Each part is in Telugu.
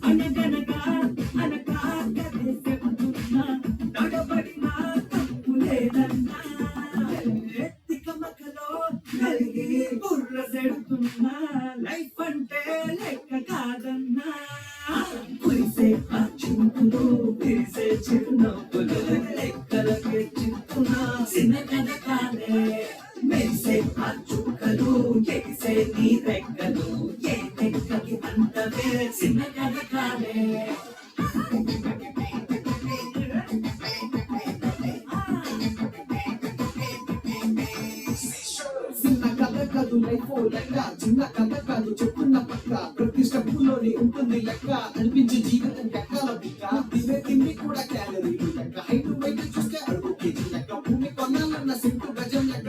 అనగనగా అనగా కథే చెబుతున్నా నడబడినా తప్పు లేదన్నా తికమకలో కలిగి బుర్ర సెడుతున్నా లైఫ్ అంటే లెక్క కాదన్నా కురిసే ఆ చింపులు విరిసే చిరునవ్వులు లెక్కలకి చిక్కున్నా చిన్న కథ కాదే మెరిసే ఆ చుక్కలు ఎగిసే నీ రెక్కలు ఏ లెక్కకి అంతవే చిన్న కథ కాదే చిన్న కథ కాదు లైఫ్ లెక్క చిన్న కథ కాదు చెప్పున్న పక్క ప్రతి స్టెప్పులోని ఉంటుంది లెక్క అనిపించే జీవితం ఎక్కాల బిక్క తినే తిండి కూడా క్యాలరీలు లెక్క హైట్ వైట్ చూస్తే అడుగు కేజీ లెక్క భూమి కొనాలన్న సింపు గజం లెక్క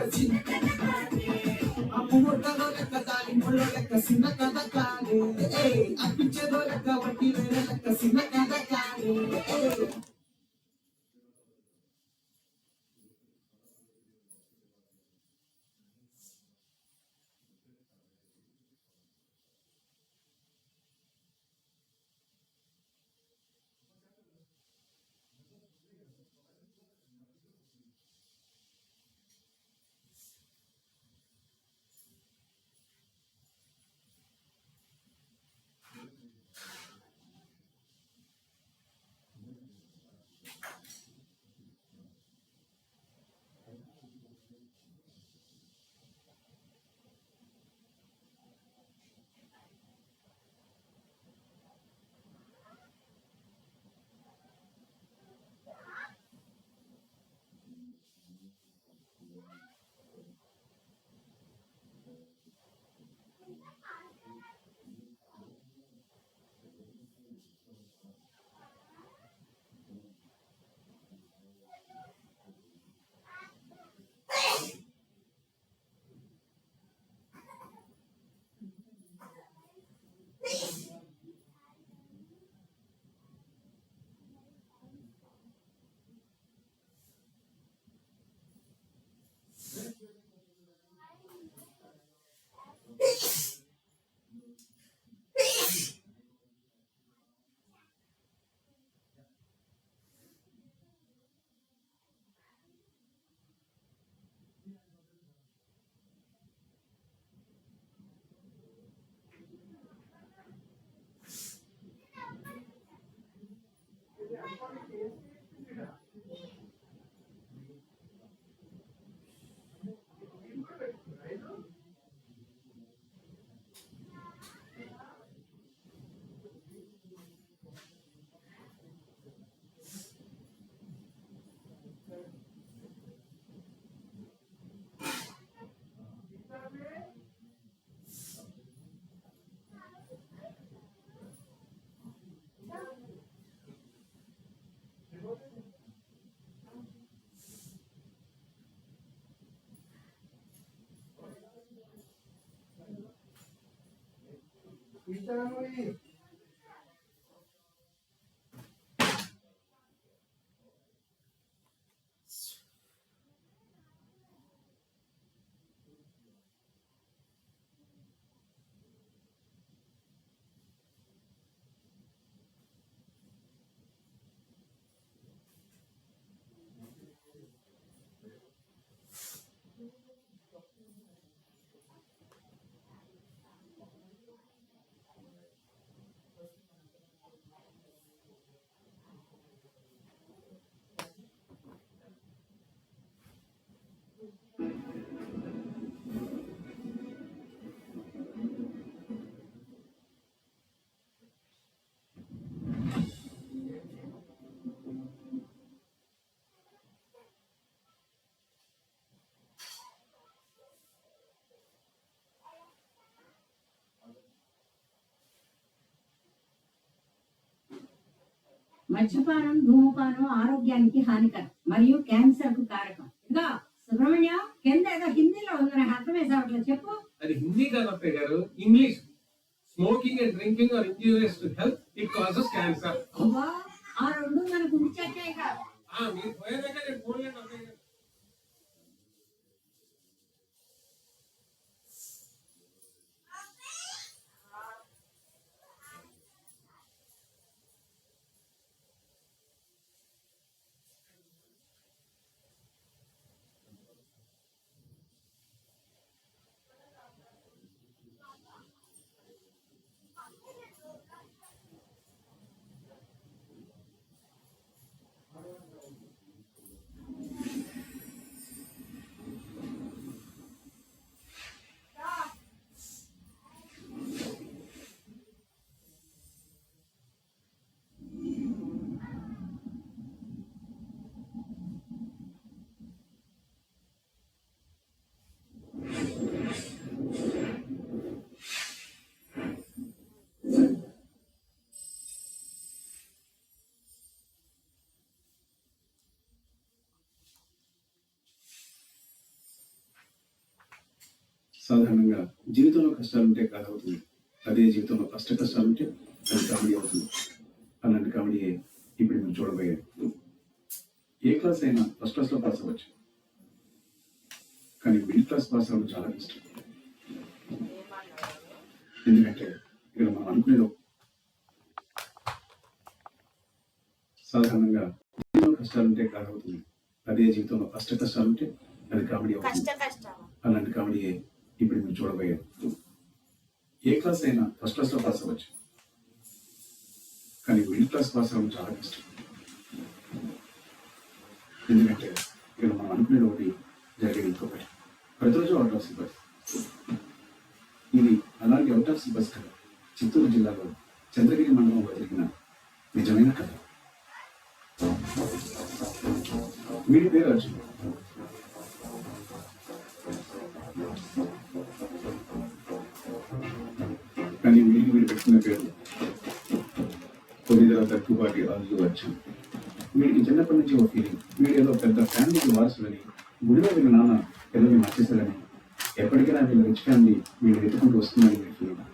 ఆ పువ్వులో లెక్క దానిమ్మలో లెక్క చిన్న కథ కాదే అనిపించేదో లెక్క వడ్డీ వేరే లెక్క చిన్న కథ కాదే మద్యపానం ధూమపానం ఆరోగ్యానికి హానికరం మరియు క్యాన్సర్ కు కారకం. ఇంకా సుబ్రహ్మణ్య కింద ఏదో హిందీలో ఉందని అర్థం వేసావట్లేదు చెప్పు. అది హిందీ కాదు గారు, English. Smoking and drinking are injurious to health, it causes cancer. ఆ రెండు మనకు ఉంచాకే కాదు. మీరు పోయేదాకా నేను పోలేను అత్తయ్య గారు. సాధారణంగా జీవితంలో కష్టాలుంటే కథ అవుతుంది. అదే జీవితంలో కష్టాలుంటే అది కామెడీ అవుతుంది. అలాంటి కామెడీ ఇప్పుడు మీరు చూడబోయేది. ఏ క్లాస్ అయినా ఫస్ట్ క్లాస్లో పాస్ అవ్వచ్చు, కానీ మిడిల్ క్లాస్ పాస్ అవ్వడం చాలా కష్టం. ఎందుకంటే ఇక్కడ మనం అనుకునేది సాధారణంగా జీవితంలో కష్టాలుంటే కథ అవుతుంది. అదే జీవితంలో కష్టాలుంటే అది కామెడీ అవుతుంది. అలాంటి కామెడీ ఇప్పుడు మీరు చూడబోయేది. ఏ క్లాస్ అయినా ఫస్ట్ క్లాస్లో పాస్ అవ్వచ్చు, కానీ మిడిల్ క్లాస్ పాస్ అవ్వడం చాలా కష్టం. ఎందుకంటే ఇక్కడ మనం అనుకునేది ఒకటి, జరిగేది ఇంకొకటి. ప్రతిరోజు అవుట్ ఆఫ్ సిలబస్. ఇది అలాంటి అవుట్ ఆఫ్ సిలబస్ కథ. చిత్తూరు జిల్లాలో చంద్రగిరి మండలంలో జరిగిన నిజమైన కథ. వీడి పేరు అర్జున్. కానీ వీడు పెట్టుకున్న పేరు కొద్దిగా తక్కువపాటి అల్లు అర్జున్. వీడికి చిన్నప్పటి నుంచి ఒక ఫీలింగ్, వీడు ఏదో పెద్ద ఫ్యామిలీకి వారసులని, గుడిలో వీళ్ళ నాన్న పిల్లల్ని మార్చేశారని, ఎప్పటికైనా వీళ్ళ రిచ్ ఫ్యామిలీ వీళ్ళు వెతుకుంటూ వస్తుందని వీడి ఫీలింగ్.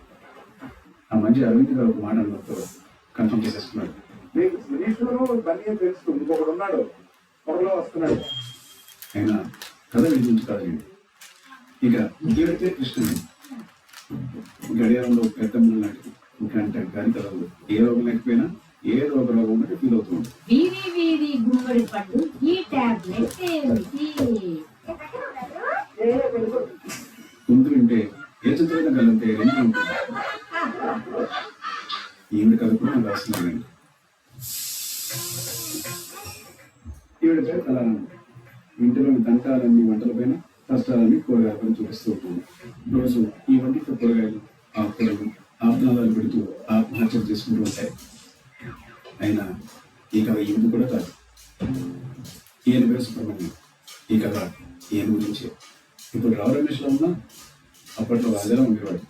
ఆ మధ్య అరవింద్ గారు ఒక మాట అన్నప్పుడు కన్ఫర్మ్ చేసేసుకున్నాడు. తెలుసు ఇంకొకడు ఉన్నాడు, త్వరలో వస్తున్నాడు. అయినా కథ విధించి కాదండి. ఇక ఈవిడితే కృష్ణుడు. గడియారంలో పెద్ద ముళ్ళు లాంటిది. ఇంకా అంటే గాలి కలవదు. ఏ రోగం లేకపోయినా ఏదో ఒక రోగం ఉన్నట్టు ఫీల్ అవుతుంది. వీరి గుమ్మడి పట్టు ఈ టాబ్లెట్ ఏమిటి? ముందు వింటే ఏ చిత్రైనా కలంటే రెండు ఉంటుంది. ఈవిడ కథ కూడా నాకు వస్తున్నానండి. ఈవిడ పేరు కళానంద. ఇంటిలోని దంటాలన్నీ వంటలపైన, కష్టాలన్నీ కూరగాయలపైన చూపిస్తూ ఉంటుంది. రోజు ఈ వంటితో కూరగాయలు, ఆకుకూరలు, ఆత్నాదాలు పెడుతూ ఆత్మహత్యలు చేసుకుంటూ ఉంటాయి. అయినా ఈ కథ ఈయన కూడా కాదు. ఈయన పేరు సుబ్రహ్మణ్యం. ఈ కథ ఈయన గురించే. ఇప్పుడు రావు రమేష్లో ఉన్నా అప్పట్లో రాజాలో ఉండేవాడు.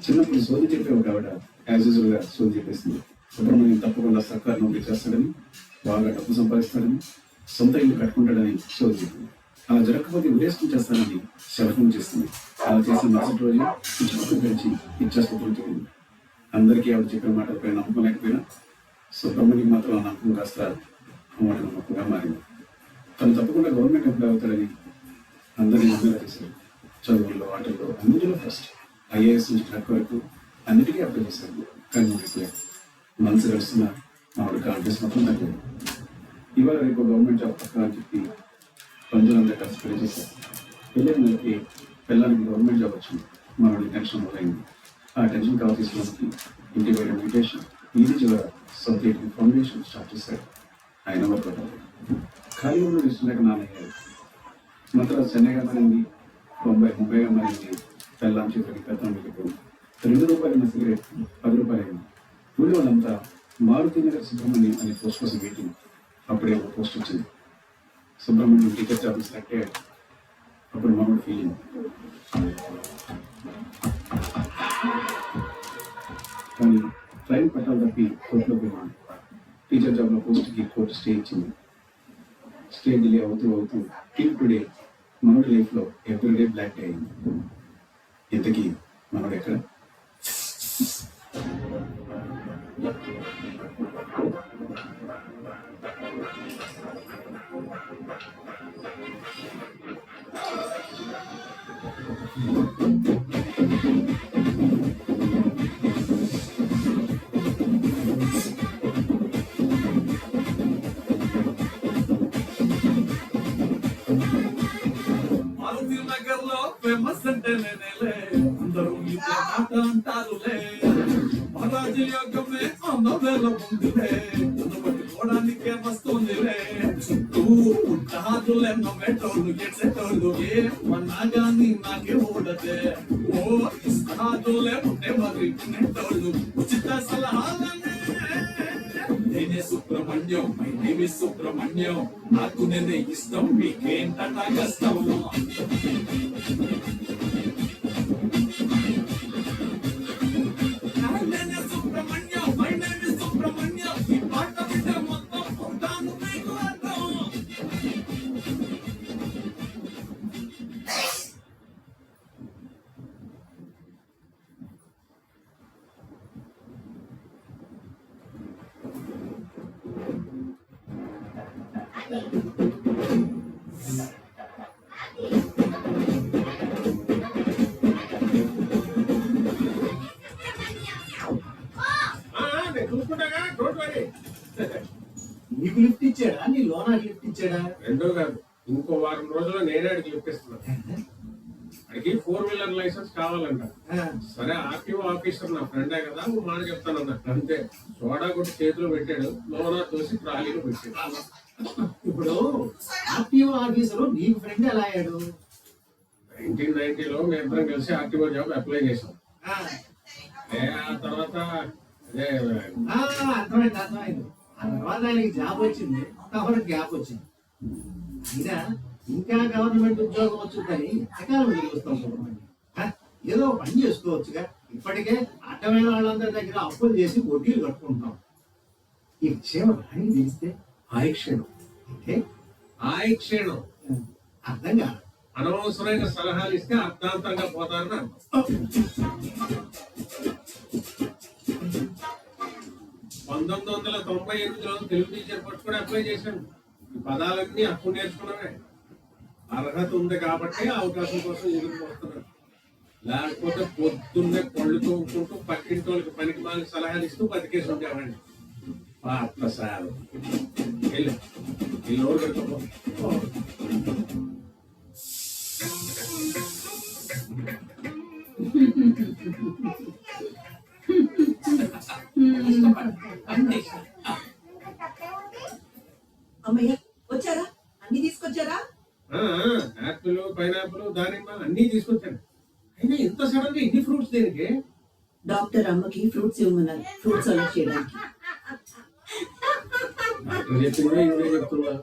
చిన్నప్పుడు సోది చెప్పే ఒక ఆవిడ యాజ్ యూజువల్గా సోది చెప్పేసింది. సుబ్రహ్మణ్యం తప్పకుండా సర్కారు నోకరీ చేస్తాడని, బాగా డబ్బు సంపాదిస్తాడని, సొంత ఇల్లు కట్టుకుంటాడని సోది చెప్పింది. అలా జరగకపోతే ఉరేసుకుని చేస్తానని శపథం చేస్తుంది. అలా చేసిన మరుసటి రోజు పిచ్చి పెంచి ఇచ్చేస్తూ చెప్పింది. అందరికీ ఆవిడ చెప్పిన మాటలపై నమ్మకం లేకపోయినా సుబ్రహ్మణ్యం మాత్రం ఆ నమ్మకం కాస్త అమ్మడి నమ్మకంగా మారింది. తను తప్పకుండా గవర్నమెంట్ ఎంప్లాయ్ అవుతాడని అందరినీ నమ్మేలా చేశారు. చదువుల్లో, ఆటల్లో అన్నిటిలో ఫస్ట్. ఐఏఎస్ నుంచి క్లర్క్ వరకు అన్నిటికీ అప్లై చేశారు. కానీ మనసు గడుస్తున్న మామిడి కాంగ్రెస్ మాత్రం తగ్గలేదు. ఇవాళ రేపు గవర్నమెంట్ జాబ్ పక్క అని చెప్పి బంధువులందరూ కలిసి పెళ్లి చేశారు. పెళ్ళైన నెలకి పిల్లలకి గవర్నమెంట్ జాబ్ వచ్చింది. మామిడి టెన్షన్ మొదలైంది. ఆ టెన్షన్ కవర్ తీసుకోవడానికి ఇంటి బయట మెడిటేషన్, ఇది చివర సొంత ఇంటికి ఫౌండేషన్ స్టార్ట్ చేశారు. ఆయన వర్క్ ఖాళీ ఉన్న ఇష్టలేక నాన్నయ్యారు. మద్రాసు చెన్నైగా మారింది, ముంబైగా మారింది. పెళ్ళాం చేతులకి పెద్దం వెళ్ళిపోయింది. ₹2 సిగరెట్ 10 రూపాయలైంది. ఊళ్ళో వాళ్ళంతా మారుతి నగర్ సుబ్రహ్మణ్యం అనే పోస్ట్ కోసం వెయిటింగ్. అప్పుడే ఒక పోస్ట్ వచ్చింది. సుబ్రహ్మణ్యం టీచర్ జాబ్ సెలెక్ట్ అయ్యాడు. అప్పుడు మామూలు ఫీలింగ్. కానీ ట్రైన్ పట్టాలు తప్పి కోర్టులో పోయినాడు. టీచర్ జాబ్లో పోస్ట్కి కోర్టు స్టే ఇచ్చింది. స్టే డిలే అవుతూ టిల్ టుడే మనోడి లైఫ్లో ఎవ్రీడే బ్లాక్ డే అయింది. ఇంతకీ మనోడు ఎక్కడ? మారుతి నగర్ లో ఫేమస్ అంటే నేనేలే, అందరూ ఇదే మాట అంటారులే. మహారాజు యోగమే అందవేలో ఉందిలే, నన్ను పట్టుకోవడానికే వస్తుందిలే. చుట్టూ ఉంటాదులే నమ్మేటోళ్ళు, ఎడ్సేటోళ్ళు, ఏమన్నా గాని నాకే ఓడదే. ఓ ఇస్తాదులే ఉండే మరి వినేటోళ్ళు, ఉచిత సలహాలనే. నేనే Subrahmanyam, my name is Subrahmanyam. నాకు నేనే ఇష్టం, మీకేంటన్నా కష్టం. నేనే Subrahmanyam, my name is Subrahmanyam. ఈ పాట వింటే మొత్తం ఉంటాను మీకు అర్థం. నేను చూసుకుంటాగా, డోంట్ వరీ. నీకు లిఫ్ట్ ఇచ్చాడా నీ లోనాకి లిఫ్ట్ ఇచ్చాడా? రెండో కాదు, ఇంకో వారం రోజుల్లో నేనే అడిగి చెప్పిస్తున్నాను. అడిగి 4-wheeler లైసెన్స్ కావాలంట. సరే ఆర్టీఓ ఆఫీసర్ నా ఫ్రెండే కదా, నువ్వు మాట చెప్తాను అన్నట్టు అంతే. సోడా కొట్టి చేతిలో పెట్టాడు, లోనా తోసి ట్రాలీలో పెట్టాడు. ఇప్పుడు ఆర్టీఓ ఆఫీసరు నీకు ఫ్రెండ్ ఎలా అయ్యాడు? 1990లో మేమిద్దరం కలిసి ఆర్టీఓ జాబ్ అప్లై చేసాం. ఆ తర్వాత అదే అర్థమైంది అర్థమైంది. ఆ తర్వాత ఆయనకి జాబ్ వచ్చింది, తమకు గ్యాప్ వచ్చింది. అయినా ఇంకా గవర్నమెంట్ ఉద్యోగం వచ్చిందని ఎంతకాలం వదిలిస్తాం సుబ్రహ్మణ్యం? ఏదో పని చేసుకోవచ్చుగా. ఇప్పటికే అడ్డమైన వాళ్ళందరి దగ్గర అప్పులు చేసి వడ్డీలు కట్టుకుంటాం. ఈ విషయం రాణి తెలిస్తే ఆయుక్షేణం అంటే ఆయుక్షేణం అర్థం కాదు. అనవసరమైన సలహాలు ఇస్తే అర్థాంతరంగా పోతారని అర్థం. 1998లో తెలుగు టీచర్ పోస్ట్ కూడా అప్లై చేశాను. ఈ పదాలన్నీ అప్పుడు నేర్చుకున్నామే. అర్హత ఉంది కాబట్టి అవకాశం కోసం ఎదురు చూస్తున్నాను. లేకపోతే పొద్దున్నే పళ్ళు తోముకుంటూ పక్కింటి వాళ్ళకి పనికి మాలి సలహాలు ఇస్తూ బతికేసి ఉండేవాడిని. పాత్ర సార్ వెళ్ళు, ఈ లోటు పెట్టుకో. అమ్మయ్య వచ్చారా? అన్ని తీసుకొచ్చారా? యాపిల్, పైనాపిల్, దానిమ్మ అన్ని తీసుకొచ్చాను. అయినా ఎంత సడన్ గా ఇన్ని ఫ్రూట్స్ దేనికి? డాక్టర్ అమ్మకి ఫ్రూట్స్ ఇవ్వమన్నారు, ఫ్రూట్స్ సెలెక్ట్ చేయడానికి. డాక్టర్ చెప్పిందా ఇవే చెప్తున్నా?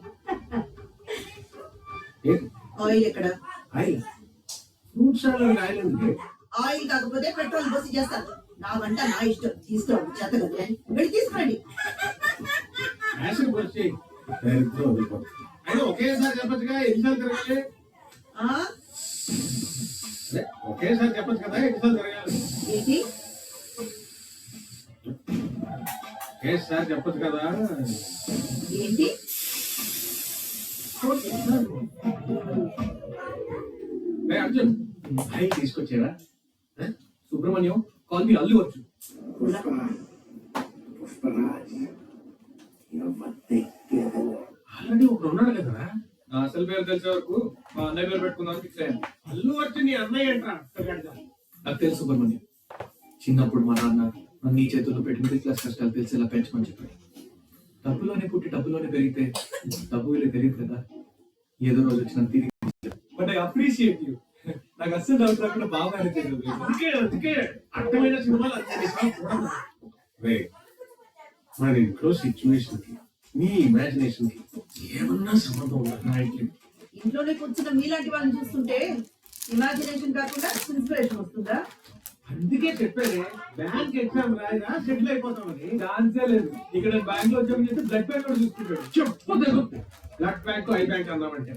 ఆయిల్ ఎక్కడ? ఆయిల్ ఫ్రూట్స్ సాలడ్ ఆయిల్ ఉంది. ఆయిల్ కాకపోతే పెట్రోల్ పోసి చేస్తాను. నా వంట నా ఇష్టం, తీసుకోండి చేత కదా అని వెళ్ళి తీసుకోండి. యాసిడ్ పోసి దరిద్రం వదిలిపోతుంది. అయినా ఒకేసారి చెప్పచ్చుగా, ఎన్నిసార్లు తిరగాలి? ఆ అదే ఒకేసారి చెప్పచ్చు కదా, ఎన్నిసార్లు తిరగాలి? ఏంటి? ఒకేసారి చెప్పచ్చు కదా. ఏంటి? అర్జున్ ఆయిల్ తీసుకొచ్చారా? సుబ్రహ్మణ్యం కాల్ మీ అల్లు వచ్చు. ఆల్రెడీ ఒకడు ఉన్నాడు కదా. నా అసలు పేరు తెలిసే వరకు మా అన్నయ్య పేరు పెట్టుకుందాం ఫిక్స్ అయ్యాను. అల్లు వచ్చి నీ అన్నయ్య ఏంట్రా? నాకు తెలుసు సుబ్రహ్మణ్యం. చిన్నప్పుడు మా నాన్న నన్ను నీ చేతుల్లో పెట్టి మిడిల్ క్లాస్ కష్టాలు తెలిసేలా పెంచమని చెప్పాడు. డబ్బులోనే పుట్టి డబ్బులోనే పెరిగితే డబ్బు విలువ తెలియదు కదా. ఏదో రోజు వచ్చిన తిరిగి బట్ ఐ అప్రిషియేట్ యూ. నాకు అస్సలు డౌట్ రాకుండా బాగా మేనేజ్ చేయగలిగాను. అందుకే అర్థమైన సినిమాలు మన ఇంట్లో సిచ్యువేషన్ కి నీ ఇమాజినేషన్ కి ఏమన్నా సంబంధం ఉండదు. ఇంట్లోనే కూర్చున్న మీలాంటి వాళ్ళని చూస్తుంటే ఇమాజినేషన్ కాకుండా ఇన్స్పిరేషన్ వస్తుందా? అందుకే చెప్పేది బ్యాంక్ ఎగ్జామ్ రాయినా సెటిల్ అయిపోతామని. ఛాన్సే లేదు. ఇక్కడ బ్యాంక్ లో ఉద్యోగం చేస్తే బ్లడ్ బ్యాంక్ కూడా చూసుకుంటాడు. చెప్పు బ్లడ్ బ్యాంక్ ఐ బ్యాంక్ అన్నామంటే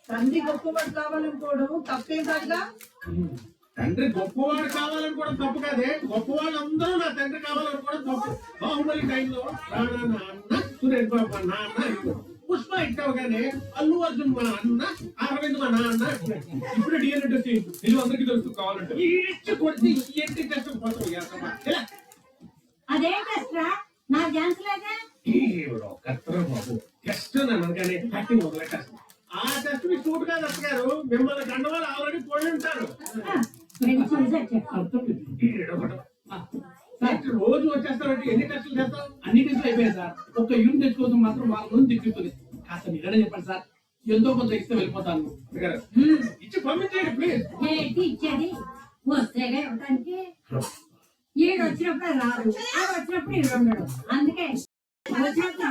తండ్రి గొప్పవాడు కావాలనుకోవడం తప్పేం కాదుగా. తండ్రి గొప్పవాడు కావాలనుకోవడం తప్పు కాదే. గొప్పవాళ్ళందరూ నా తండ్రి కావాలనుకోవడం తప్పు. బాహుబలి టైంలో రాణా నాన్న, సురేష్ బాబు మా నాన్న, పుష్ప ఇట్టవగానే అల్లు అర్జున్ మా అన్న, అరవింద్ మా నాన్న. ఇప్పుడు డిఎన్ఏ టెస్ట్ చేయించు, నిజం అందరికీ తెలుసు కావాలంటే. ఇచ్చి కొడితే ఏంటి టెస్ట్ పోతావు? అదే టెస్ట్ రా, నా ఛాన్స్ లేదా? కత్తరా బాబు టెస్ట్ అనగానే యాక్టింగ్ మొదలెట్టారు. ఆ టెస్ట్ మీ సూట్ కాదు అత్తగారు, మిమ్మల్ని కండ వాళ్ళు ఆల్రెడీ పోయి ఉంటారు. రోజు వచ్చేస్తారంటే ఎన్ని టెస్టులు చేస్తావు? అన్ని టెస్టులు అయిపోయాయి సార్. ఒక్క యూనిట్ తెచ్చుకోవడం మాత్రం వాళ్ళ రోజు తిప్పుతుంది. కాస్త మీరే చెప్పండి సార్, ఎంతో కొంత ఇస్తే వెళ్ళిపోతాను. ఇచ్చి పంపించేయండి ప్లీజ్. ఏంటి ఇచ్చేది? వస్తేగా ఇవ్వటానికి. ఈడు వచ్చినప్పుడే రాదు, ఆడు వచ్చినప్పుడు ఈడు ఉండడు. అందుకే వచ్చినప్పుడు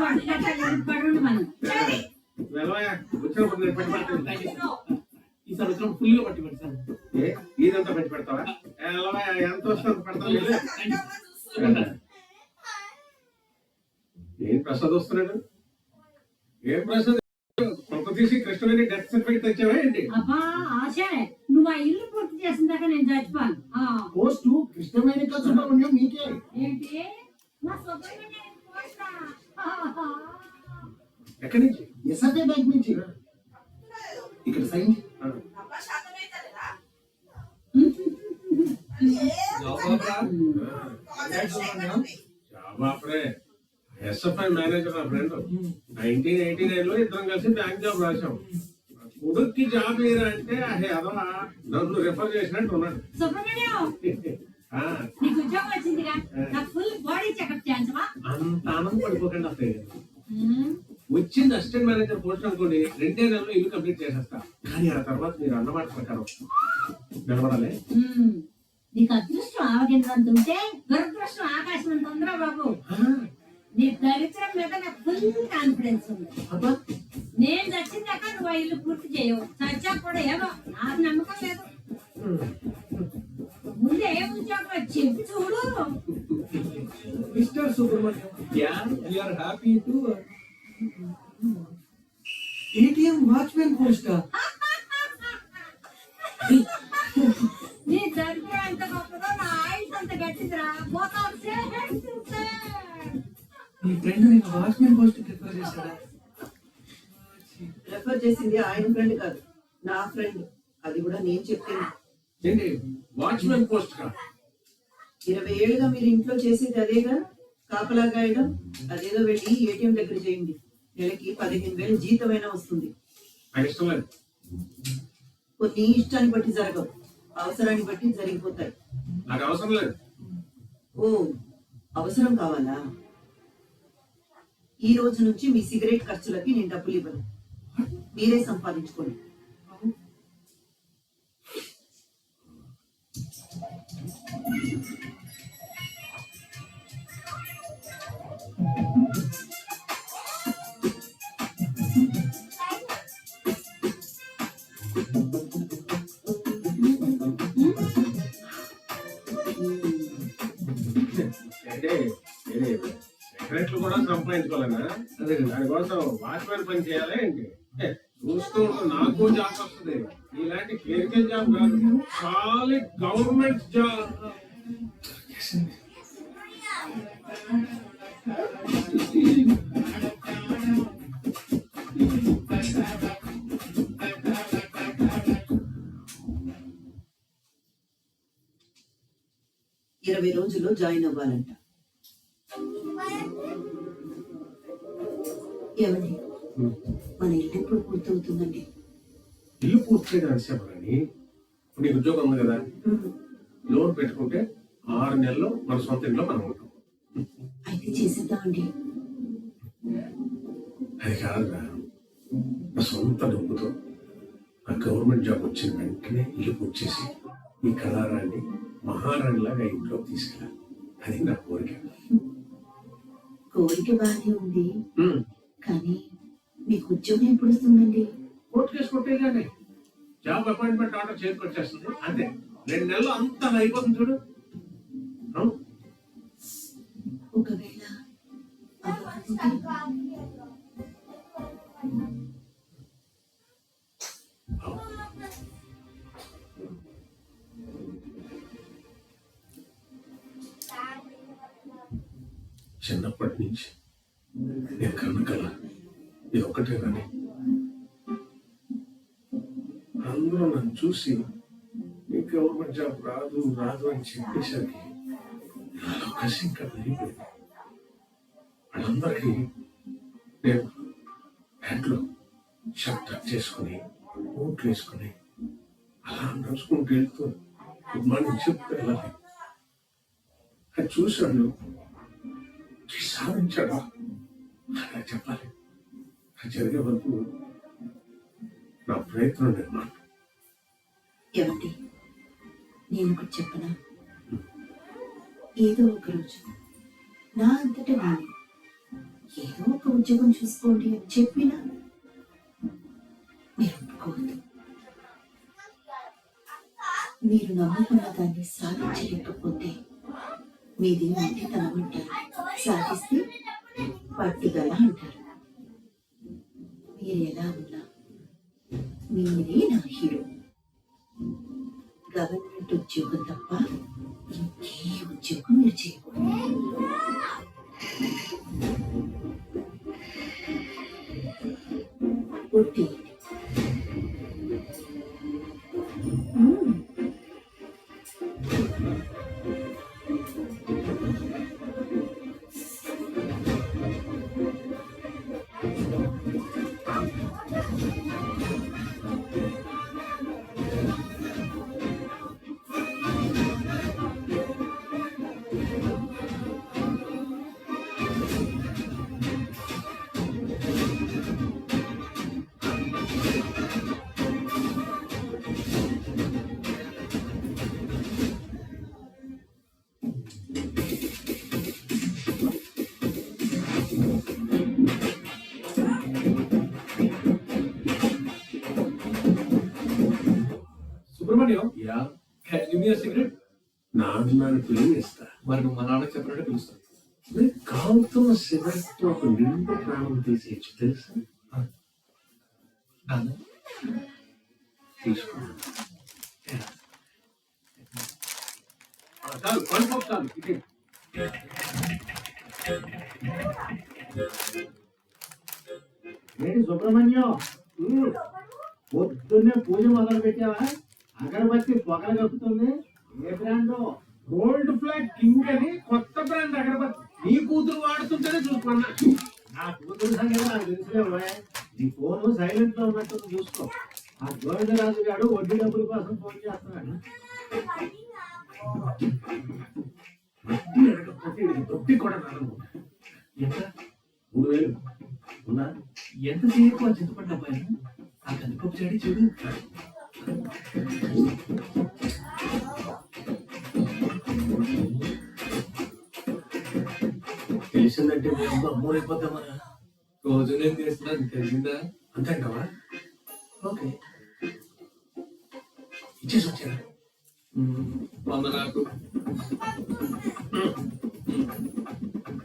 పడుండు మనం. వచ్చినప్పుడు నేను పెట్టి పెడతాను. ఈ సంవత్సరం ఫుల్ గా పట్టి పెడతాను. ఇదంతా పెట్టి పెడతావా? ఎంత వస్తుంది పెడతాను. ఏం ప్రసాద్ వస్తున్నాడు? ఏం ప్రసాద్ కొంత తీసి కృష్ణవేణి డెత్ సర్టిఫికేట్ తెచ్చావా ఏంటి? అబ్బా ఆశ, నువ్వు ఆ ఇల్లు పూర్తి చేసిన దాకా నేను చచ్చిపోను. పోస్టు కృష్ణవేణి సుబ్రహ్మణ్యం మీకే. ఏంటి? నా సుబ్రహ్మణ్యం పోస్టా? ఎక్కడి నుంచి? ఎస్ఆర్ఐ బ్యాంక్ నుంచి. ఇక్కడ సైన్ ఆ. బాప్రే, ఎస్ఎఫ్ఐ మేనేజర్ నా ఫ్రెండ్. 1989 లో ఇద్దరం కలిసి బ్యాంక్ జాబ్ రాశాం. కొడుక్కి జాబ్ ఏరా అంటే అదవా నన్ను రిఫర్ చేసినట్టు ఉన్నాడు. సుబ్రహ్మణ్యం, ఆ, నీకు ఉద్యోగం వచ్చిందిగా, నాకు ఫుల్ బాడీ చెకప్ చేయించవా? అంత ఆనందం పడిపోకండి అత్తయ్య గారు. వచ్చింది అసిస్టెంట్ మేనేజర్ పోస్ట్ అనుకోండి, 2 నెలల్లో ఇల్లు కంప్లీట్ చేసేస్తా. కానీ ఆ తర్వాత మీరు అన్నమాట ప్రకారం నిలబడాలి. నీకు అదృష్టం ఆవగిందంత ఉంటే దురదృష్టం ఆకాశం అంత ఉందిరా బాబు. నీ దరిద్రం మీద నాకు ఫుల్ కాన్ఫిడెన్స్ ఉంది. అబ్బా, నేను చచ్చిందాక నువ్వు ఆ ఇల్లు పూర్తి చేయవు. చచ్చా కూడా ఏమో నాకు నమ్మకం లేదు. ముందే ఏ ఉద్యోగం చెప్పి చూడు. Mister Subrahmanyam, we are happy to ATM watchman పోస్టా? నీ దరిద్రం ఎంత గొప్పదో నా ఆయుష్ అంత గట్టిదిరా. మీ ఫ్రెండ్ నేను వాచ్మెన్ పోస్ట్ ప్రిఫర్ చేస్తాడా? రెఫర్ చేసింది ఆయన ఫ్రెండ్ కాదు, నా ఫ్రెండ్. అది కూడా నేను చెప్పింది. ఏంటి వాచ్మెన్ పోస్ట్ కా? 20 ఏళ్ళుగా మీరు ఇంట్లో చేసేది అదేగా, కాపలా గాయడం. అదేదో వెళ్ళి ఏటీఎం దగ్గర చేయండి. నెలకి 15,000 జీతమైనా వస్తుంది. నాకు ఇష్టం లేదు. కొన్ని ఇష్టాన్ని బట్టి జరగవు, అవసరాన్ని బట్టి జరిగిపోతాయి. నాకు అవసరం లేదు. ఓ, అవసరం కావాలా? ఈ రోజు నుంచి మీ సిగరెట్ ఖర్చులకి నేను డబ్బులు ఇవ్వను. మీరే సంపాదించుకోండి. అంటే సిగరెట్లు కూడా సంపాదించుకోవాలన్నా? అదే కదా. దానికోసం వాచ్మెన్ పని చేయాలా ఏంటి? చూస్తూ ఉంటూ నాకు జాబ్ వస్తుంది. ఇలాంటి క్లరికల్ జాబ్ కాదు, సాలిడ్ గవర్నమెంట్ జాబ్. ఇరవై రోజుల్లో జాయిన్ అవ్వాలంట. ఏమండి, మన ఇల్లు ఎప్పుడు పూర్తవుతుందండి? ఇల్లు పూర్తి చేయడం అంతసేపు కానీ నీకు ఉద్యోగం ఉంది కదా, లోన్ పెట్టుకుంటే 6 నెలల్లో మన సొంత ఇంట్లో మనం ఉంటాం. అయితే చేసేద్దామండి. అది కాదురా, నా సొంత డబ్బుతో ఆ గవర్నమెంట్ జాబ్ వచ్చిన వెంటనే ఇల్లు పూర్తి చేసి ఈ కళారాన్ని మహారాణిలాగా ఇంట్లో తీసుకెళ్ళాలి. అది నా కోరిక. కోరిక బాగానే ఉంది, కానీ మీకు ఉద్యోగం ఎప్పుడు వస్తుందండి? కోర్టు కేసు కొట్టేగానే జాబ్ అపాయింట్మెంట్ ఆర్డర్ చేతికి వచ్చేస్తుంది. అంతే, 2 నెలలు అంతా అయిపోతుంది చూడు. ఒకవేళ అవ్వకపోతే? చిన్నప్పటి నుంచి నేను కన్న కల ఇది ఒకటే కానీ అందరూ నన్ను చూసి నీకు గవర్నమెంట్ జాబ్ రాదు రాదు అని చెప్పేసరికి నాలో కసి ఇంకా పెరిగిపోయింది. వాళ్ళందరికీ నేను బ్యాంక్లో షర్ట్ టచ్ చేసుకుని ఓట్లు వేసుకుని అలా నడుచుకుంటూ వెళ్తూ గుడ్ మార్నింగ్ చెప్తూ వెళ్ళాలి. అది చూశాడు, సాధించాడు అలా చెప్పాలి. అది జరిగే వరకు నా ప్రయత్నం నిర్మాణం. ఏమండి, నేను ఒకటి చెప్పనా? ఏదో ఒక రోజు నా అంతటా నేను ఏదో ఒక ఉద్యోగం చూసుకోండి అని చెప్పినా మీరు ఒప్పుకోవద్దు. మీరు నమ్ముకున్న దాన్ని సాధించలేకపోతే మీది మంచితనం అంటారు, సాధిస్తే పట్టుదల అంటారు. మీరు ఎలా ఉన్నా మీరే నా హీరో. గవర్నమెంట్ ఉద్యోగం తప్ప ఇంకే ఉద్యోగం మీరు చేయకూడదు. Subrahmanyam, yeah can you give me a cigarette? నాన్నని పిలిపిస్తా. మరి నువ్వు మా నాన్నకి చెప్పినట్టే పిలుస్తాను. కాలుతున్న సిగరెట్ తో ఒక నిండు ప్రాణం తీసేయచ్చు తెలుసా? నాన్న, తీసుకో. చాలు పడిపో చాలు. ఇదే. ఏంటి సుబ్రహ్మణ్యం, పొద్దున్నే పూజ మొదలు పెట్టావా? అగరబత్తి పొగలు కప్పుతుంది. ఏ బ్రాండ్? గోల్డ్ ఫ్లాగ్ కింగ్ అని కొత్త బ్రాండ్ అగరబత్తి నీ కూతురు వాడుతుంటేనే చూసుకున్నా. నా కూతురు సంగతి నాకు తెలుసులేవా? నీ ఫోన్ సైలెంట్ లో ఉన్నట్టు చూసుకో. ఆ గోవిందరాజు గారు వడ్డీ డబ్బుల కోసం ఫోన్ చేస్తున్నాడు. వడ్డీ అడగకపోతే ఇది వడ్డీ కూడా రాదు. ఎంత 3000 ఉన్నా? ఎంతసేపు ఆ చింతపండు అబ్బాయి ఆ కందిపప్పు చెడి చూడు. తెలిసిందంటే మీ అమ్మ అమ్మోడైపోతామా? రోజు నేను చేస్తున్నాను, తెలిసిందా? అంతే అంటావా? ఓకే, ఇచ్చేసి వచ్చాను. మొన్న నాకు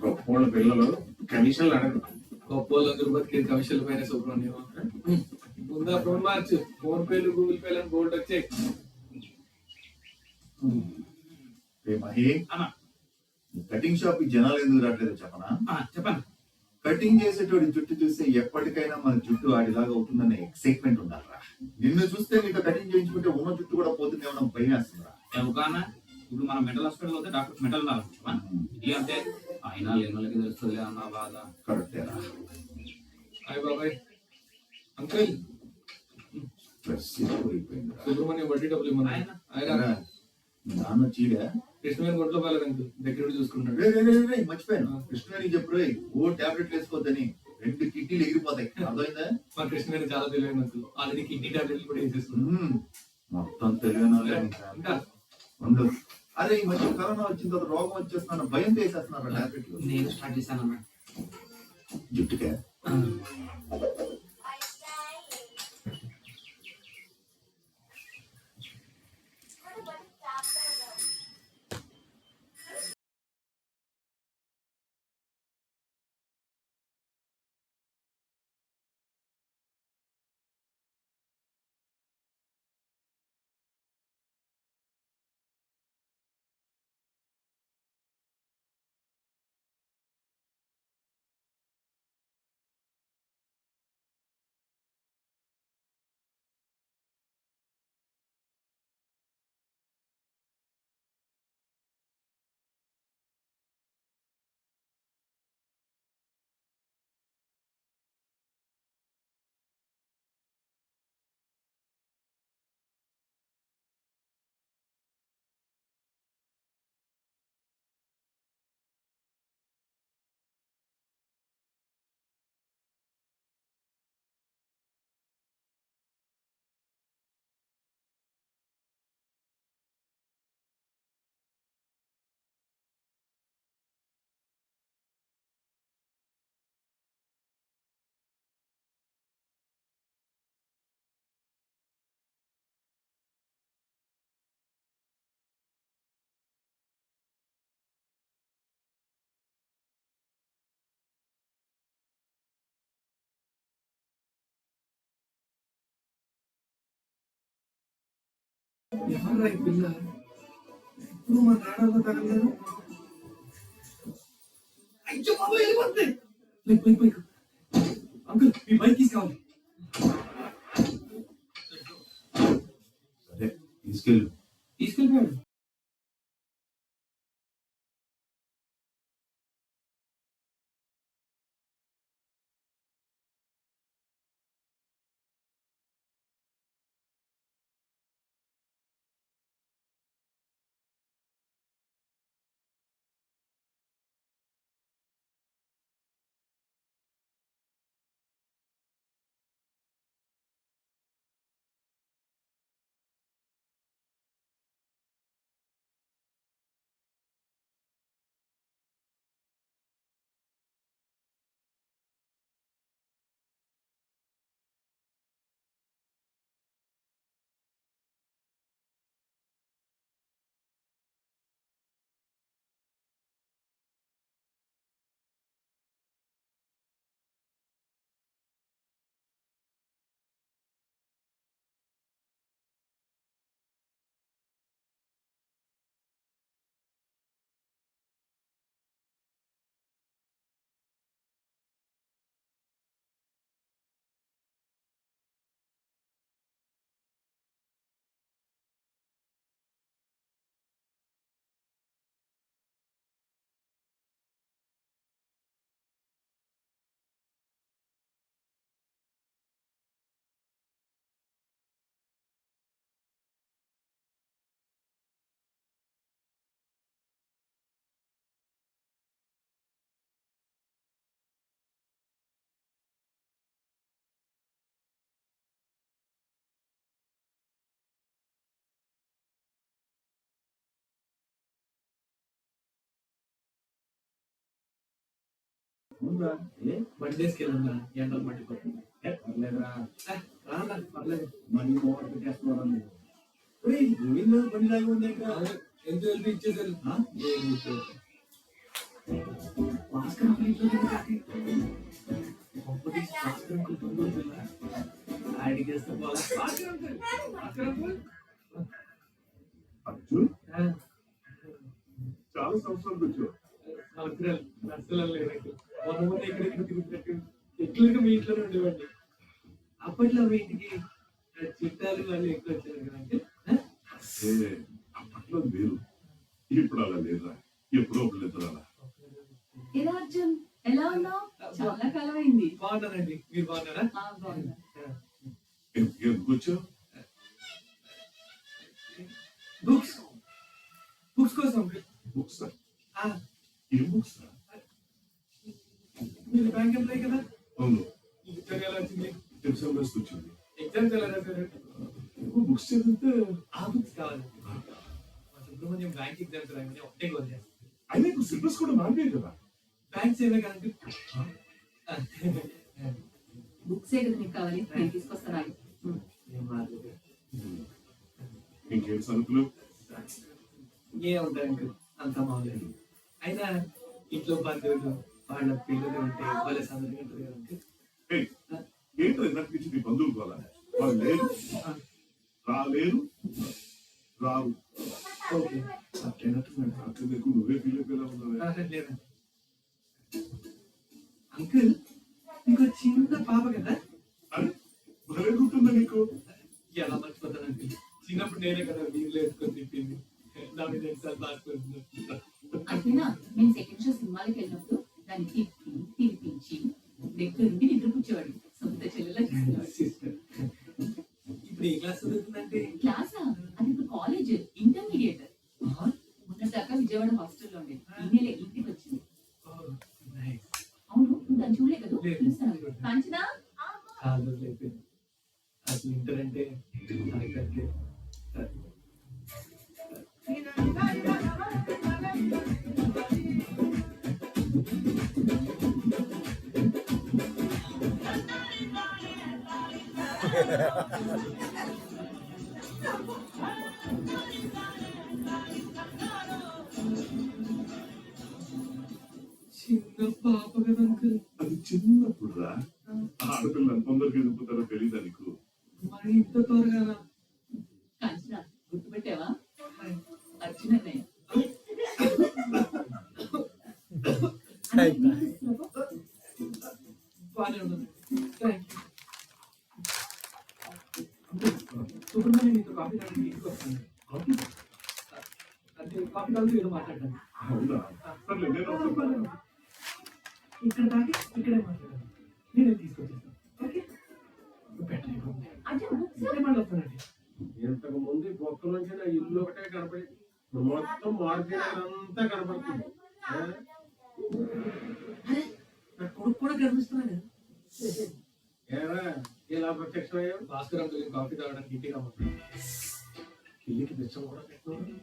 గొప్పోళ్ళ పిల్లలు కమిషన్లు అడగరు. గొప్ప వాళ్ళందరూ బతికేది కమిషన్ల పైన సుబ్రహ్మణ్యం. ముందా ఫోన్ మార్చు, ఫోన్ పేలు గూగుల్ పేలు అని గోల్డ్ వచ్చాయి. మహి, కటింగ్ షాప్ కి జనాలు ఎందుకు రావట్లేదు చెప్పనా? చెప్పండి. కటింగ్ చేసేటోడి జుట్టు చూస్తే ఎప్పటికైనా మన జుట్టు ఆడిలాగా అవుతుందనే ఎక్సైట్మెంట్ ఉండాలరా. నిన్ను చూస్తే నీతో కటింగ్ చేయించుకుంటే ఉన్న జుట్టు కూడా పోతుంది ఏమన్నా భయం వేస్తుందిరా. ఇప్పుడు మనం మెంటల్ హాస్పిటల్ పోతే డాక్టర్ మెంటల్ ఇది అంటే అయినా లేని వాళ్ళకి తెలుస్తుంది అన్న బాధ. కరెక్టేరా. అయ్య బాబాయ్, అంకుల్ ప్లస్ ఎక్కువైపోయిందిరా. సుబ్రహ్మణ్యం వడ్డీ డబ్బులు ఇవ్వమని ఆయన ఏరా, మీ నాన్న చీడా? కృష్ణవేణి గొంట్లో బాగాలేదు అంకుల్, దగ్గర చూసుకుంటాడు. మర్చిపోయాను. కృష్ణవేణి చెప్పు ఓ టాబ్లెట్ వేసుకోవద్దని 2 కిడ్నీలు ఎగిరిపోతాయి. అర్థమైందా? మా కృష్ణవేణి చాలా తెలివైన అంకుల్, ఆల్రెడీ కిడ్నీ టాబ్లెట్లు కూడా వేసేసుకున్నాం. మొత్తం తెలియని ఇంకా ఉండు. అరే ఈ మధ్య కరోనా వచ్చిన తర్వాత రోగం వచ్చేస్తున్నా భయం వేసేస్తున్నారు టాబ్లెట్లు. నేను స్టార్ట్ చేశాను. జుట్టుకే ఎవర్రా ఈ పిల్ల? ఇప్పుడు మా నాడలో తగలేదు. అయ్యో బాబు, వెళ్ళిపోతుంది. బైక్ అంకుల్, మీ బైక్ తీసుకోవాలి. సరే తీసుకెళ్ళు. తీసుకెళ్ళిపోయాడు. అవునురా ఏ బండి వేసుకెళ్ళున్నా ఎండలు మట్టిపోతుంది. పర్లేదురా రానా పర్లేదు. మళ్ళీ మోటార్ పెట్టేస్తున్నారా నువ్వు గోవింద బండి లాగా ఉంది ఇంకా ఎంత వెళ్ళి ఇచ్చేసారు. అడిగేస్తే అర్జున్ చాలా సంవత్సరాలకు వచ్చావు. నర్సలు లేదు. మొన్న ఎక్కడెక్కడ తిరుగుతున్నట్టు ఎట్లుగా మీ ఇంట్లోనే ఉండేవాడిని. అప్పట్లో మీ ఇంటికి చుట్టాలు వాళ్ళు ఎక్కువ వచ్చారు కదంటే అప్పట్లో వేరు, ఇప్పుడు అలా లేదురా. ఎప్పుడో ఒకళ్ళు అలా. ఎలా అర్జున్ ఎలా ఉన్నావు? చాలా కాలం అయింది. బాగున్నానండి, మీరు బాగున్నారా? బాగున్నా. ఎందుకు వచ్చావు? బుక్స్ బుక్స్ కోసం. బుక్స్ ఆ, ఏం బుక్స్? మీరు బ్యాంక్ ఎంప్లాయ్ కదా? అవును, ఇది చదివేలా వచ్చింది. ఎగ్జామ్ రాసి వచ్చింది. ఎగ్జామ్స్ ఎలా రాశారు? బుక్స్ చదివితే ఆ బుక్స్ కావాలండి. మా సుబ్రహ్మణ్యం బ్యాంక్ ఎగ్జామ్స్ రాయమని ఒకటే గోల్ చేస్తుంది. అయినా ఇప్పుడు సిలబస్ కూడా మారిపోయాయి కదా. బ్యాంక్ సేవే కదండి. బుక్స్ ఏ కదా నీకు కావాలి, నేను తీసుకొస్తాను. ఏం మారలేదు. ఇంకేం సంగతులు? ఏ ఉంటాయి అంకుల్, అంత మామూలేదు. అయినా ఇంట్లో బంధువులు వాళ్ళ పిల్లలు ఉంటే వాళ్ళ సందర్భం ఉంటుంది కదా అంకుల్. ఏయ్, ఏంటో నాకు ఇచ్చి నీ బంధువులు కావాలా? వాళ్ళు లేరు, రాలేరు, రారు. ఓకే అట్లయినట్టున్నాడు. అక్కడ నీకు నువ్వే ఫీల్ అయిపోయేలా ఉన్నావే. లేదండి అంకుల్, మీకు చిన్న పాప కదా? అరే భలే గుర్తుందా నీకు? ఎలా మర్చిపోతాను అంకుల్, చిన్నప్పుడు నేనే కదా వీళ్ళు వేసుకొని తిప్పింది. నా మీద ఎన్నిసార్లు బాధపడుతున్నా. అంతేనా? నేను సెకండ్ షో సినిమాలకు వెళ్ళినప్పుడు దాన్ని తిప్పి తినిపించి దగ్గరుండి నిద్ర కూర్చోవాడు. సొంత చెల్లెలా చూసేవాడు. సిస్టర్ ఇప్పుడు ఏ క్లాస్ చదువుతుందంటే? క్లాసా? అది ఇప్పుడు కాలేజ్ ఇంటర్మీడియట్. మొన్నటిదాకా విజయవాడ హాస్టల్లో ఉండేది. ఈ నెల ఇంటికి వచ్చింది. అవును, నువ్వు దాన్ని చూడలే కదా? లేదు. పిలుస్తాను. కాంచనా చాలా రోజులు అయిపోయింది. అసలు ఇంటర్ అంటే నాకంటే చిన్న పాప కదా అంకుల్. అది చిన్నప్పుడు రా. ఆడపిల్లలు తొందరగా ఎదుగుతారో తెలియదా నీకు? మరి ఇంత త్వరగా కాంచనా గుర్తుపెట్టావా? అర్జున్ అన్నయ్య. బాగానే ఉన్నది. సుబ్రహ్మణ్యం మీతో కాఫీ తాగడానికి ఇంటికి వస్తాను. అంటే కాఫీ తాగుతూ ఏదో మాట్లాడతాను. అవునా? సర్లే, నేను వస్తాను. ఇక్కడ తాగి ఇక్కడే మాట్లాడాను. నేను తీసుకొచ్చేస్తాను. ఓకే పెట్టలేదు. అర్జున్ బుక్స్ ఇక్కడే మళ్ళీ వస్తానండి. ఇంతకు ముందు ఈ బొక్క నుంచి నా ఇల్లు ఒకటే కనపడి మొత్తం మార్కెట్ కనపడుతుంది. నా కొడుకు కూడా కనిపిస్తున్నాడు. ఏరా ఇలా ప్రత్యక్షం అయ్యావు? భాస్కర్ అంకుల్ కాఫీ తాగడానికి ఇంటికి రమ్మంటాడు. ఇల్లుకి బిచ్చం కూడా పెట్టినావు.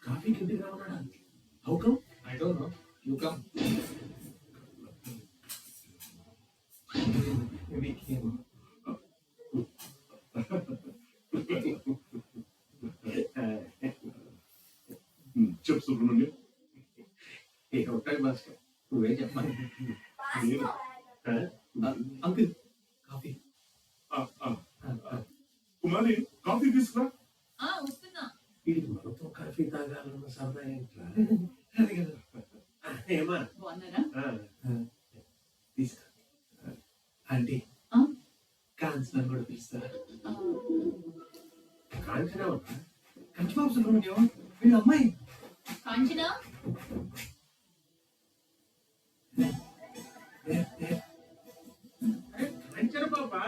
కాఫీకి ఇంటికి రమ్మన్నాడా? How come? I don't know. You come. చెప్పు సుబ్రహ్మణ్యం. ఏ ఉంటాయి భాస్కర్, నువ్వే చెప్పాలి. నేను అంకుల్ కాఫీ. కుమారి కాఫీ తీసుకురా. వస్తున్నా. వీడికి మనతో కాఫీ తాగాలన్న సరదా ఏంట్రా? అది కదా. ఏమా బాగున్నారా? తీసుకు. ఆంటీ ఆ? కాంచనా కూడా పిలుస్తారా? కాంచనా కంచిబాబు సుబ్రహ్మణ్యం వీళ్ళ అమ్మాయి. కాంచనా కాంచన బాబా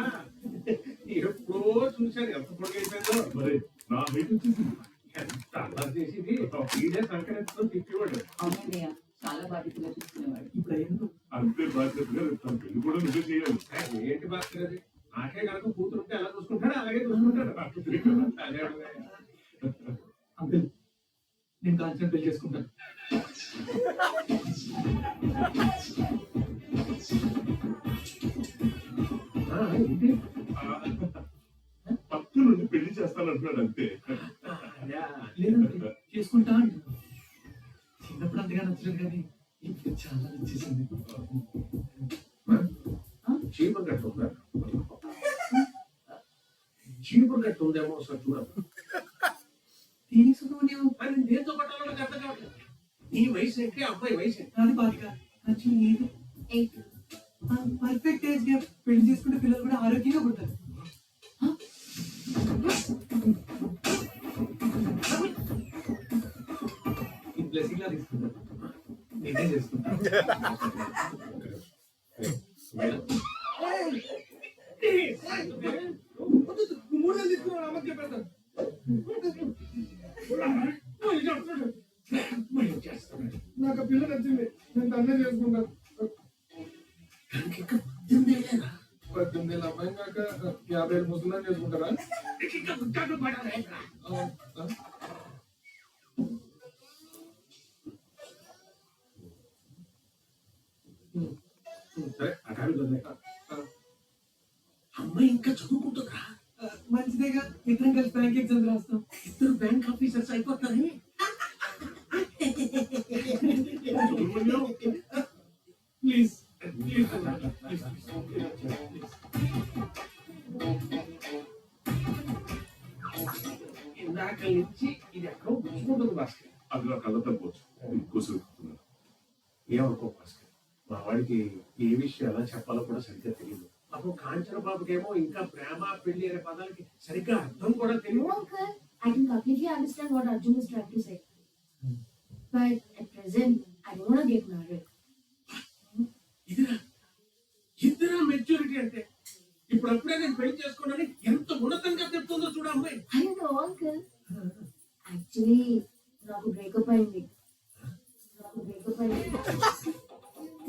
ఎప్పుడో చూశాను, ఎంత పొడిగైపోయిందో. మరి నా హైట్ వచ్చేసింది. ఎంత అల్లరి చేసింది. వీడే సంకరెత్తుతో తిప్పేవాడు. అవునయ్య, చాలా బాధ్యతగా చూసుకునేవాడు. ఇప్పుడు ఎందుకు అంతే బాధ్యతగా చెప్తాను. పెళ్లి కూడా నువ్వే చేయాలి. ఏంటి భాస్కర్ అది? నాకే కనుక కూతురుంటే ఎలా చూసుకుంటాడు అలాగే చూసుకుంటాడు. అదే అంకుల్, నేను కాంచనా పెళ్లి చేసుకుంటాను. ఏంటి పక్క నుండి పెళ్లి చేస్తానంటున్నాడు అంతే. లేదంటే చేసుకుంటా అంటున్నా. చిన్నప్పుడు అంతగా నచ్చలేదు కానీ ఇప్పుడు చాలా నచ్చేసింది. చీపురు కట్టు ఉందా? చీపురు కట్టు ఉందేమో ఒకసారి చూడమ్మా. తీసుకున్నావు నీవు అని నేతో పట్టాలని అర్థం కావట్లేదు. నీ వయసు ఏంటి, అమ్మాయి వయసు ఏంటి? నాది బాగా నచ్చింది నీది. పర్ఫెక్ట్ ఏజ్ గా పెళ్లి చేసుకుంటే పిల్లలు కూడా ఆరోగ్యంగా పుట్టారు. ఈ బ్లెస్సింగ్ లా తీసుకుంటా. నేనే చేసుకుంటా. మూడేళ్ళు తీసుకున్నాను, అమ్మకి చెప్పేస్తాను. నాకు పిల్ల నచ్చింది, నేను తన్నే చేసుకుంటాను. 18 అమ్మాయి కాక 50 ముసలిని చేసుకుంటారా? సరే అటాలు కదా. అమ్మాయి ఇంకా చదువుకుంటుందా? మంచిదేగా, ఇద్దరం కలిసి బ్యాంక్ ఎగ్జామ్ రాస్తాం. ఇద్దరు బ్యాంక్ ఆఫీసర్స్ అయిపోతారే. ప్లీజ్ ఇందాక నుంచి ఇది ఎక్కడో గుర్తుకుంటుంది భాస్కర్. అది నా కళ్ళ తప్పవచ్చు, ఎక్కువసేపు. ఏమనుకో భాస్కర్, మా వాడికి ఏ విషయం ఎలా చెప్పాలో కూడా సరిగ్గా తెలియదు. అప్పుడు కాంచన బాబుకేమో ఇంకా ప్రేమ పెళ్లి అనే పదాలకి సరిగ్గా అర్థం కూడా తెలియదు. No, uncle. I can completely understand what Arjun is trying to say. But at present, I don't want to get married. ఇద్దరా మెచ్యూరిటీ అంటే ఇప్పుడప్పుడే నేను పెళ్లి చేసుకోనని ఎంత ఉన్నతంగా చెప్తుందో చూడ అమ్మాయి. I don't know, uncle. Actually, నాకు బ్రేకప్ అయింది.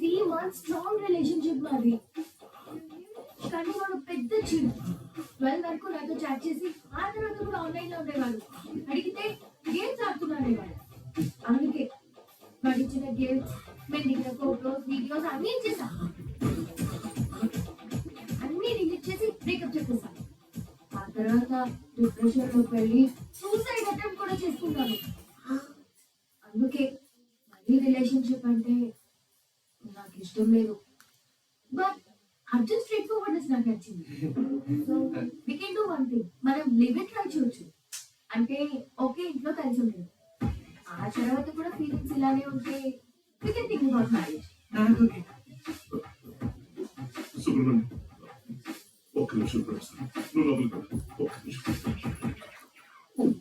3 months స్ట్రాంగ్ రిలేషన్షిప్ నాది. కానీ వాడు పెద్ద చిడు. 12 వరకు నాతో చాట్ చేసి ఆ తర్వాత కూడా ఆన్లైన్ లో ఉండేవాడు. అడిగితే గేమ్స్ ఆడుతున్నాడు వాడు. అందుకే వాడు ఇచ్చిన గేమ్స్, మేము దిగిన ఫోటోస్, వీడియోస్ అన్నీ ఇచ్చేసా. అన్నీ డిలీట్ చేసి బ్రేకప్ చెప్పేసా. ఆ తర్వాత డిప్రెషన్ లోకి వెళ్ళి సూసైడ్ అటెంప్ట్ కూడా చేసుకుంటాను. అందుకే మళ్ళీ రిలేషన్షిప్ అంటే నాకు ఇష్టం లేదు. బట్ అర్జున్ స్ట్రైట్ ఫార్వర్డ్నెస్ నాకు నచ్చింది. So we can do one thing, మనం లివ్ ఇట్ ట్రై చేయొచ్చు. అంటే ఓకే, ఇంట్లో కలిసి ఉండదు, ఆ తర్వాత కూడా ఫీలింగ్స్ ఇలానే ఉంటే we can think about marriage. Subrahmanyam, ఒక్క నిమిషం ప్రొఫెసర్, నువ్వు లోపలికి రా. ఒక్క నిమిషం.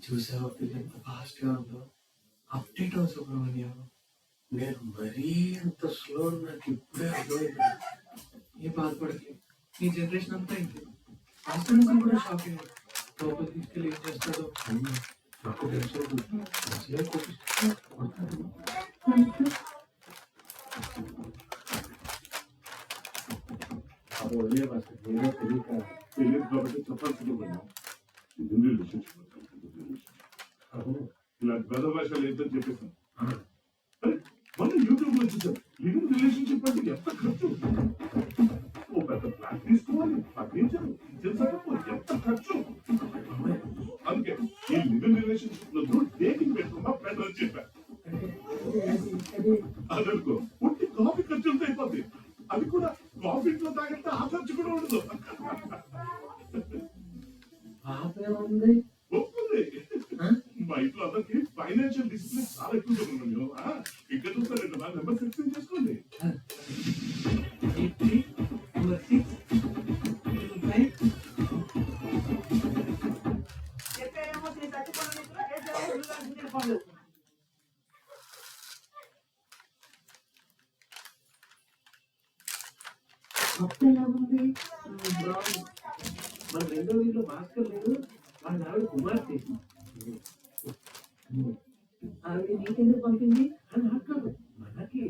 చూసావా పిల్ల ఎంత ఫాస్ట్ గా ఉందో? అప్డేట్ అవ్వ సుబ్రహ్మణ్యం. నేను మరీ అంత స్లో నాకు ఇప్పుడే అర్థమైంది. ఏ బాధపడకి, నీ జనరేషన్ అంతా ఇంతే. హాస్పిటల్స్ కూడా షాక్ అయ్యాడు. లోపల తీసుకెళ్ళి ఏం చేస్తాడో. నాకు తెలుసు. అసలే కొడతాడు. అప్పుడు వదిలే భాస్కర్, ఏదో తెలియక తెలియదు కాబట్టి చెప్పాల్సింది మనం. ఇది రిలేషన్షిప్. ఇలాంటి పెద్ద భాషలు ఏంటని చెప్పేసాను. మనం యూట్యూబ్ లో చూసాం, లివింగ్ రిలేషన్షిప్ అంటే ఎంత ఖర్చు. ఓ పెద్ద ప్లాన్ తీసుకోవాలి, ఫర్నిచర్, కిచెన్ సెటప్, ఎంత ఖర్చు. అందుకే ఈ లివింగ్ రిలేషన్షిప్ లో డేటింగ్ పెట్టుకున్నా ఫ్రెండ్ అని చెప్పాను. అదనుకో పుట్టి కాఫీ ఖర్చు ఉంటే అయిపోతుంది. అది కూడా కాఫీ ఇంట్లో తాగితే ఆ ఖర్చు కూడా ఉండదు. ఉంది ఒప్పుంది. మా ఇంట్లో అందరికి ఫైనాన్షియల్ డిసిప్లిన్ చాలా ఎక్కువ సుబ్రహ్మణ్యం. ఇక్కడ చూస్తారంటే నా నెంబర్ 16 చేసుకోండి. ఎలా ఉంది? మన రెండో వీధిలో భాస్కర్ లేదు, వాళ్ళ ఆవిడ కుమార్తె. ఆవిడ నీకెందుకు పంపింది? అని నాకు కాదు, మనకి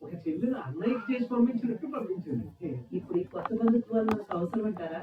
ఒక చెల్లెలు అన్నయ్యకి చేసి పంపించినట్టు పంపించింది. ఇప్పుడు ఈ కొత్త బంధుత్వాలు మనకు అవసరం అంటారా?